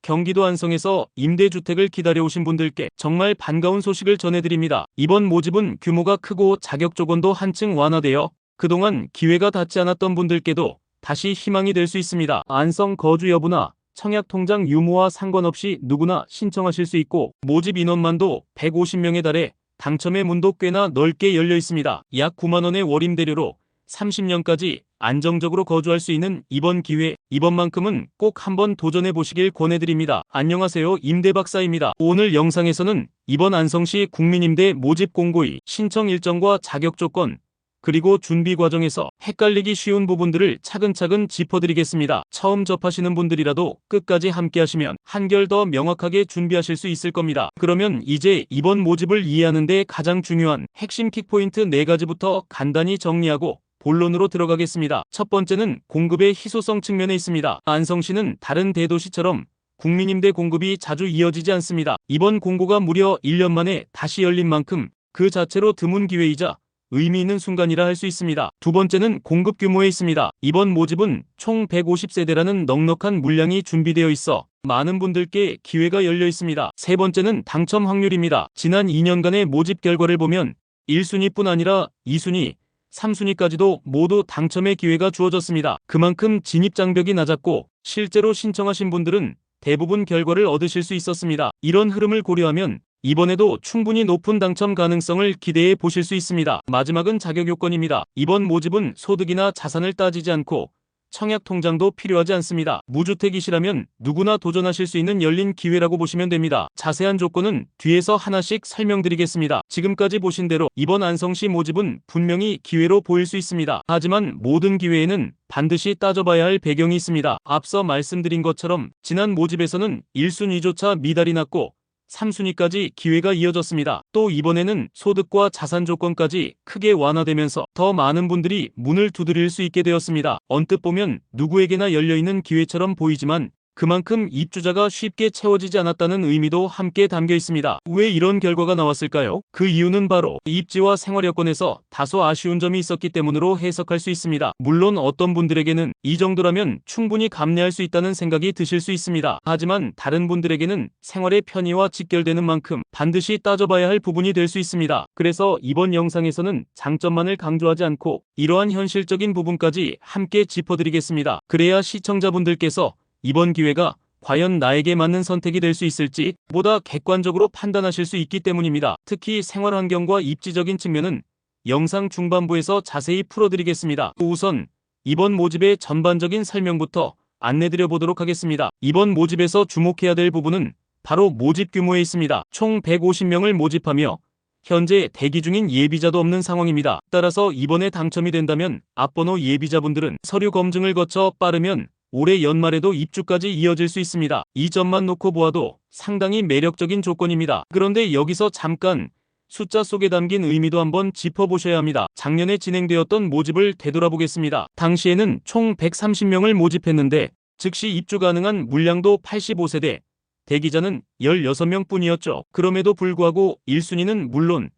경기도 안성에서 임대주택을 기다려오신 분들께 정말 반가운 소식을 전해드립니다. 이번 모집은 규모가 크고 자격 조건도 한층 완화되어 그동안 기회가 닿지 않았던 분들께도 다시 희망이 될 수 있습니다. 안성 거주 여부나 청약통장 유무와 상관없이 누구나 신청하실 수 있고 모집 인원만도 150명에 달해 당첨의 문도 꽤나 넓게 열려 있습니다. 약 9만 원의 월 임대료로 30년까지 안정적으로 거주할 수 있는 이번 기회, 이번만큼은 꼭 한번 도전해 보시길 권해드립니다. 안녕하세요, 임대박사입니다. 오늘 영상에서는 이번 안성시 국민임대 모집 공고의 신청 일정과 자격 조건, 그리고 준비 과정에서 헷갈리기 쉬운 부분들을 차근차근 짚어드리겠습니다. 처음 접하시는 분들이라도 끝까지 함께 하시면 한결 더 명확하게 준비하실 수 있을 겁니다. 그러면 이제 이번 모집을 이해하는 데 가장 중요한 핵심 킥포인트 4가지부터 간단히 정리하고 본론으로 들어가겠습니다. 첫 번째는 공급의 희소성 측면에 있습니다. 안성시는 다른 대도시처럼 국민임대 공급이 자주 이어지지 않습니다. 이번 공고가 무려 1년 만에 다시 열린 만큼 그 자체로 드문 기회이자 의미 있는 순간이라 할 수 있습니다. 두 번째는 공급 규모에 있습니다. 이번 모집은 총 150세대라는 넉넉한 물량이 준비되어 있어 많은 분들께 기회가 열려 있습니다. 세 번째는 당첨 확률입니다. 지난 2년간의 모집 결과를 보면 1순위뿐 아니라 2순위, 3순위까지도 모두 당첨의 기회가 주어졌습니다. 그만큼 진입 장벽이 낮았고 실제로 신청하신 분들은 대부분 결과를 얻으실 수 있었습니다. 이런 흐름을 고려하면 이번에도 충분히 높은 당첨 가능성을 기대해 보실 수 있습니다. 마지막은 자격 요건입니다. 이번 모집은 소득이나 자산을 따지지 않고 청약 통장도 필요하지 않습니다. 무주택이시라면 누구나 도전하실 수 있는 열린 기회라고 보시면 됩니다. 자세한 조건은 뒤에서 하나씩 설명드리겠습니다. 지금까지 보신 대로 이번 안성시 모집은 분명히 기회로 보일 수 있습니다. 하지만 모든 기회에는 반드시 따져봐야 할 배경이 있습니다. 앞서 말씀드린 것처럼 지난 모집에서는 1순위조차 미달이 났고 3순위까지 기회가 이어졌습니다. 또 이번에는 소득과 자산 조건까지 크게 완화되면서 더 많은 분들이 문을 두드릴 수 있게 되었습니다. 언뜻 보면 누구에게나 열려있는 기회처럼 보이지만 그만큼 입주자가 쉽게 채워지지 않았다는 의미도 함께 담겨 있습니다. 왜 이런 결과가 나왔을까요? 그 이유는 바로 입지와 생활 여건에서 다소 아쉬운 점이 있었기 때문으로 해석할 수 있습니다. 물론 어떤 분들에게는 이 정도라면 충분히 감내할 수 있다는 생각이 드실 수 있습니다. 하지만 다른 분들에게는 생활의 편의와 직결되는 만큼 반드시 따져봐야 할 부분이 될 수 있습니다. 그래서 이번 영상에서는 장점만을 강조하지 않고 이러한 현실적인 부분까지 함께 짚어드리겠습니다. 그래야 시청자분들께서 이번 기회가 과연 나에게 맞는 선택이 될 수 있을지 보다 객관적으로 판단하실 수 있기 때문입니다. 특히 생활 환경과 입지적인 측면은 영상 중반부에서 자세히 풀어드리겠습니다. 우선 이번 모집의 전반적인 설명부터 안내드려 보도록 하겠습니다. 이번 모집에서 주목해야 될 부분은 바로 모집 규모에 있습니다. 총 150명을 모집하며 현재 대기 중인 예비자도 없는 상황입니다. 따라서 이번에 당첨이 된다면 앞번호 예비자분들은 서류 검증을 거쳐 빠르면 올해 연말에도 입주까지 이어질 수 있습니다. 이 점만 놓고 보아도 상당히 매력적인 조건입니다. 그런데 여기서 잠깐 숫자 속에 담긴 의미도 한번 짚어보셔야 합니다. 작년에 진행되었던 모집을 되돌아보겠습니다. 당시에는 총 130명을 모집했는데 즉시 입주 가능한 물량도 85세대, 대기자는 16명 뿐이었죠. 그럼에도 불구하고 1순위는 물론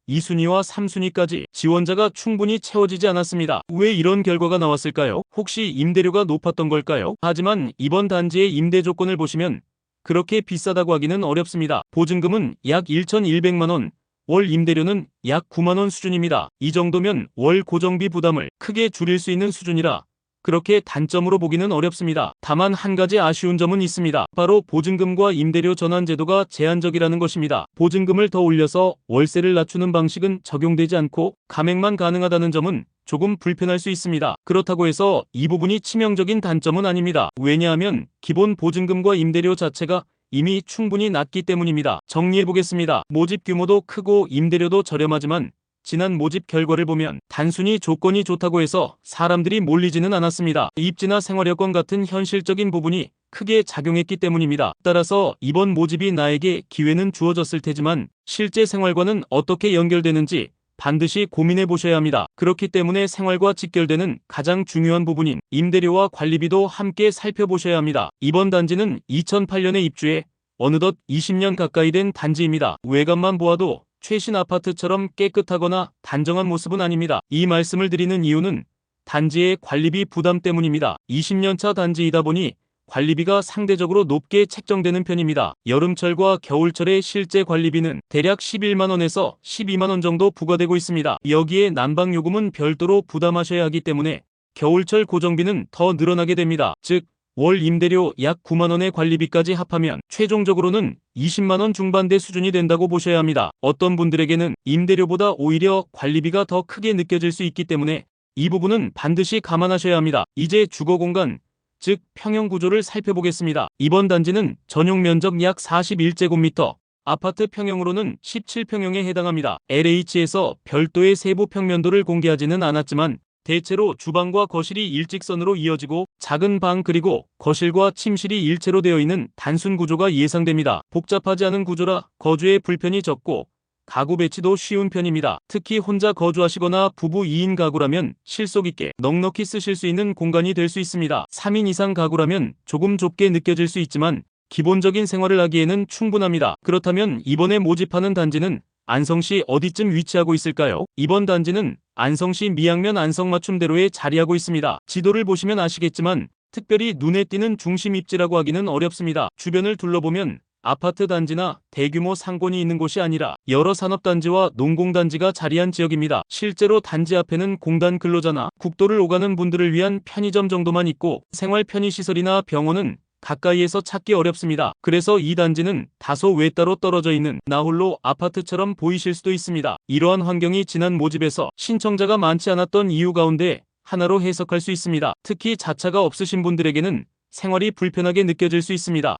2순위와 3순위까지 지원자가 충분히 채워지지 않았습니다. 왜 이런 결과가 나왔을까요? 혹시 임대료가 높았던 걸까요? 하지만 이번 단지의 임대 조건을 보시면 그렇게 비싸다고 하기는 어렵습니다. 보증금은 약 1,100만 원, 월 임대료는 약 9만 원 수준입니다. 이 정도면 월 고정비 부담을 크게 줄일 수 있는 수준이라 그렇게 단점으로 보기는 어렵습니다. 다만 한 가지 아쉬운 점은 있습니다. 바로 보증금과 임대료 전환 제도가 제한적이라는 것입니다. 보증금을 더 올려서 월세를 낮추는 방식은 적용되지 않고 감액만 가능하다는 점은 조금 불편할 수 있습니다. 그렇다고 해서 이 부분이 치명적인 단점은 아닙니다. 왜냐하면 기본 보증금과 임대료 자체가 이미 충분히 낮기 때문입니다. 정리해보겠습니다. 모집 규모도 크고 임대료도 저렴하지만 지난 모집 결과를 보면 단순히 조건이 좋다고 해서 사람들이 몰리지는 않았습니다. 입지나 생활여건 같은 현실적인 부분이 크게 작용했기 때문입니다. 따라서 이번 모집이 나에게 기회는 주어졌을 테지만 실제 생활과는 어떻게 연결되는지 반드시 고민해 보셔야 합니다. 그렇기 때문에 생활과 직결되는 가장 중요한 부분인 임대료와 관리비도 함께 살펴보셔야 합니다. 이번 단지는 2008년에 입주해 어느덧 20년 가까이 된 단지입니다. 외관만 보아도 최신 아파트처럼 깨끗하거나 단정한 모습은 아닙니다. 이 말씀을 드리는 이유는 단지의 관리비 부담 때문입니다. 20년차 단지이다 보니 관리비가 상대적으로 높게 책정되는 편입니다. 여름철과 겨울철의 실제 관리비는 대략 11만원에서 12만원 정도 부과되고 있습니다. 여기에 난방요금은 별도로 부담하셔야 하기 때문에 겨울철 고정비는 더 늘어나게 됩니다. 즉, 월 임대료 약 9만원의 관리비까지 합하면 최종적으로는 20만원 중반대 수준이 된다고 보셔야 합니다. 어떤 분들에게는 임대료보다 오히려 관리비가 더 크게 느껴질 수 있기 때문에 이 부분은 반드시 감안하셔야 합니다. 이제 주거공간, 즉 평형구조를 살펴보겠습니다. 이번 단지는 전용 면적 약 41제곱미터, 아파트 평형으로는 17평형에 해당합니다. LH에서 별도의 세부 평면도를 공개하지는 않았지만 대체로 주방과 거실이 일직선으로 이어지고 작은 방 그리고 거실과 침실이 일체로 되어 있는 단순 구조가 예상됩니다. 복잡하지 않은 구조라 거주에 불편이 적고 가구 배치도 쉬운 편입니다. 특히 혼자 거주하시거나 부부 2인 가구라면 실속 있게 넉넉히 쓰실 수 있는 공간이 될 수 있습니다. 3인 이상 가구라면 조금 좁게 느껴질 수 있지만 기본적인 생활을 하기에는 충분합니다. 그렇다면 이번에 모집하는 단지는 안성시 어디쯤 위치하고 있을까요? 이번 단지는 안성시 미양면 안성맞춤대로에 자리하고 있습니다. 지도를 보시면 아시겠지만 특별히 눈에 띄는 중심 입지라고 하기는 어렵습니다. 주변을 둘러보면 아파트 단지나 대규모 상권이 있는 곳이 아니라 여러 산업단지와 농공단지가 자리한 지역입니다. 실제로 단지 앞에는 공단 근로자나 국도를 오가는 분들을 위한 편의점 정도만 있고 생활 편의시설이나 병원은 가까이에서 찾기 어렵습니다. 그래서 이 단지는 다소 외따로 떨어져 있는 나홀로 아파트처럼 보이실 수도 있습니다. 이러한 환경이 지난 모집에서 신청자가 많지 않았던 이유 가운데 하나로 해석할 수 있습니다. 특히 자차가 없으신 분들에게는 생활이 불편하게 느껴질 수 있습니다.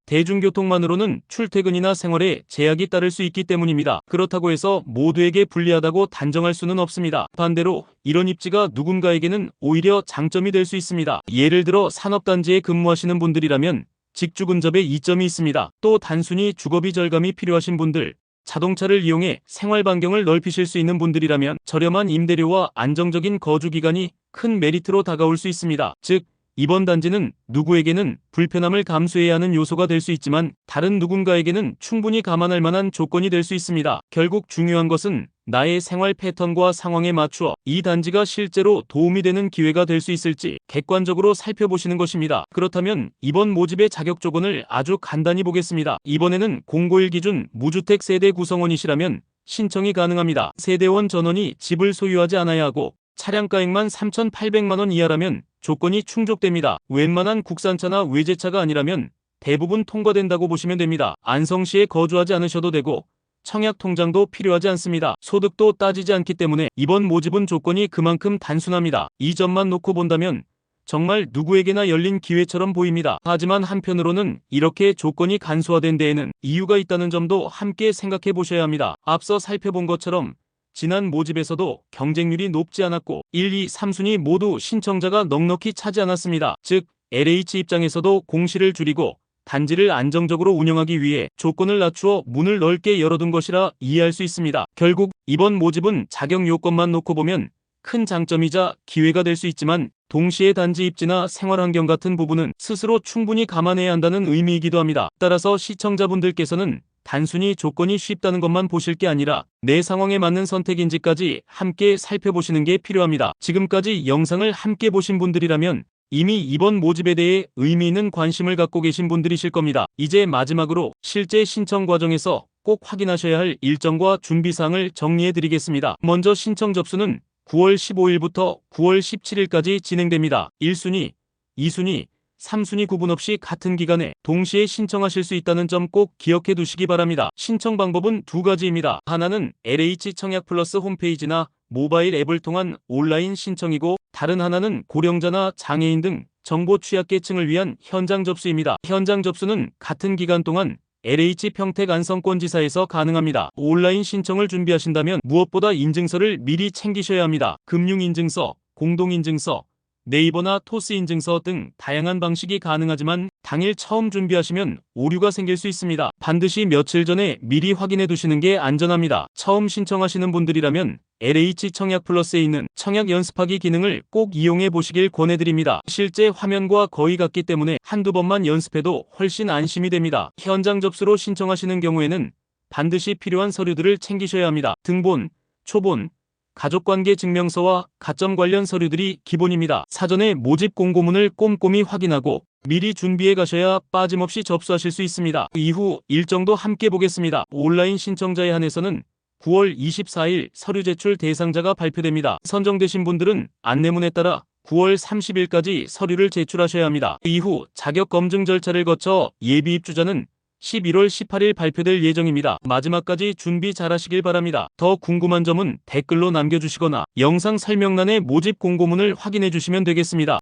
대중교통만으로는 출퇴근이나 생활에 제약이 따를 수 있기 때문입니다. 그렇다고 해서 모두에게 불리하다고 단정할 수는 없습니다. 반대로 이런 입지가 누군가에게는 오히려 장점이 될 수 있습니다. 예를 들어 산업단지에 근무하시는 분들이라면 직주 근접에 이점이 있습니다. 또 단순히 주거비 절감이 필요하신 분들, 자동차를 이용해 생활 반경을 넓히실 수 있는 분들이라면 저렴한 임대료와 안정적인 거주 기간이 큰 메리트로 다가올 수 있습니다. 즉, 이번 단지는 누구에게는 불편함을 감수해야 하는 요소가 될 수 있지만 다른 누군가에게는 충분히 감안할 만한 조건이 될 수 있습니다. 결국 중요한 것은 나의 생활 패턴과 상황에 맞추어 이 단지가 실제로 도움이 되는 기회가 될 수 있을지 객관적으로 살펴보시는 것입니다. 그렇다면 이번 모집의 자격 조건을 아주 간단히 보겠습니다. 이번에는 091 기준 무주택 세대 구성원이시라면 신청이 가능합니다. 세대원 전원이 집을 소유하지 않아야 하고 차량가액만 3,800만원 이하라면 조건이 충족됩니다. 웬만한 국산차나 외제차가 아니라면 대부분 통과된다고 보시면 됩니다. 안성시에 거주하지 않으셔도 되고 청약통장도 필요하지 않습니다. 소득도 따지지 않기 때문에 이번 모집은 조건이 그만큼 단순합니다. 이 점만 놓고 본다면 정말 누구에게나 열린 기회처럼 보입니다. 하지만 한편으로는 이렇게 조건이 간소화된 데에는 이유가 있다는 점도 함께 생각해 보셔야 합니다. 앞서 살펴본 것처럼 지난 모집에서도 경쟁률이 높지 않았고 1, 2, 3순위 모두 신청자가 넉넉히 차지 않았습니다. 즉, LH 입장에서도 공시를 줄이고 단지를 안정적으로 운영하기 위해 조건을 낮추어 문을 넓게 열어둔 것이라 이해할 수 있습니다. 결국 이번 모집은 자격 요건만 놓고 보면 큰 장점이자 기회가 될 수 있지만 동시에 단지 입지나 생활환경 같은 부분은 스스로 충분히 감안해야 한다는 의미이기도 합니다. 따라서 시청자분들께서는 단순히 조건이 쉽다는 것만 보실 게 아니라 내 상황에 맞는 선택인지까지 함께 살펴보시는 게 필요합니다. 지금까지 영상을 함께 보신 분들이라면 이미 이번 모집에 대해 의미 있는 관심을 갖고 계신 분들이실 겁니다. 이제 마지막으로 실제 신청 과정에서 꼭 확인하셔야 할 일정과 준비사항을 정리해 드리겠습니다. 먼저 신청 접수는 9월 15일부터 9월 17일까지 진행됩니다. 1순위, 2순위, 3순위 구분 없이 같은 기간에 동시에 신청하실 수 있다는 점 꼭 기억해 두시기 바랍니다. 신청 방법은 두 가지입니다. 하나는 LH 청약 플러스 홈페이지나 모바일 앱을 통한 온라인 신청이고 다른 하나는 고령자나 장애인 등 정보 취약계층을 위한 현장 접수입니다. 현장 접수는 같은 기간 동안 LH 평택 안성권지사에서 가능합니다. 온라인 신청을 준비하신다면 무엇보다 인증서를 미리 챙기셔야 합니다. 금융인증서, 공동인증서, 네이버나 토스인증서 등 다양한 방식이 가능하지만 당일 처음 준비하시면 오류가 생길 수 있습니다. 반드시 며칠 전에 미리 확인해 두시는 게 안전합니다. 처음 신청하시는 분들이라면 LH 청약 플러스에 있는 청약 연습하기 기능을 꼭 이용해 보시길 권해드립니다. 실제 화면과 거의 같기 때문에 한두 번만 연습해도 훨씬 안심이 됩니다. 현장 접수로 신청하시는 경우에는 반드시 필요한 서류들을 챙기셔야 합니다. 등본, 초본, 가족관계 증명서와 가점 관련 서류들이 기본입니다. 사전에 모집 공고문을 꼼꼼히 확인하고 미리 준비해 가셔야 빠짐없이 접수하실 수 있습니다. 이후 일정도 함께 보겠습니다. 온라인 신청자에 한해서는 9월 24일 서류 제출 대상자가 발표됩니다. 선정되신 분들은 안내문에 따라 9월 30일까지 서류를 제출하셔야 합니다. 이후 자격 검증 절차를 거쳐 예비 입주자는 11월 18일 발표될 예정입니다. 마지막까지 준비 잘하시길 바랍니다. 더 궁금한 점은 댓글로 남겨주시거나 영상 설명란의 모집 공고문을 확인해 주시면 되겠습니다.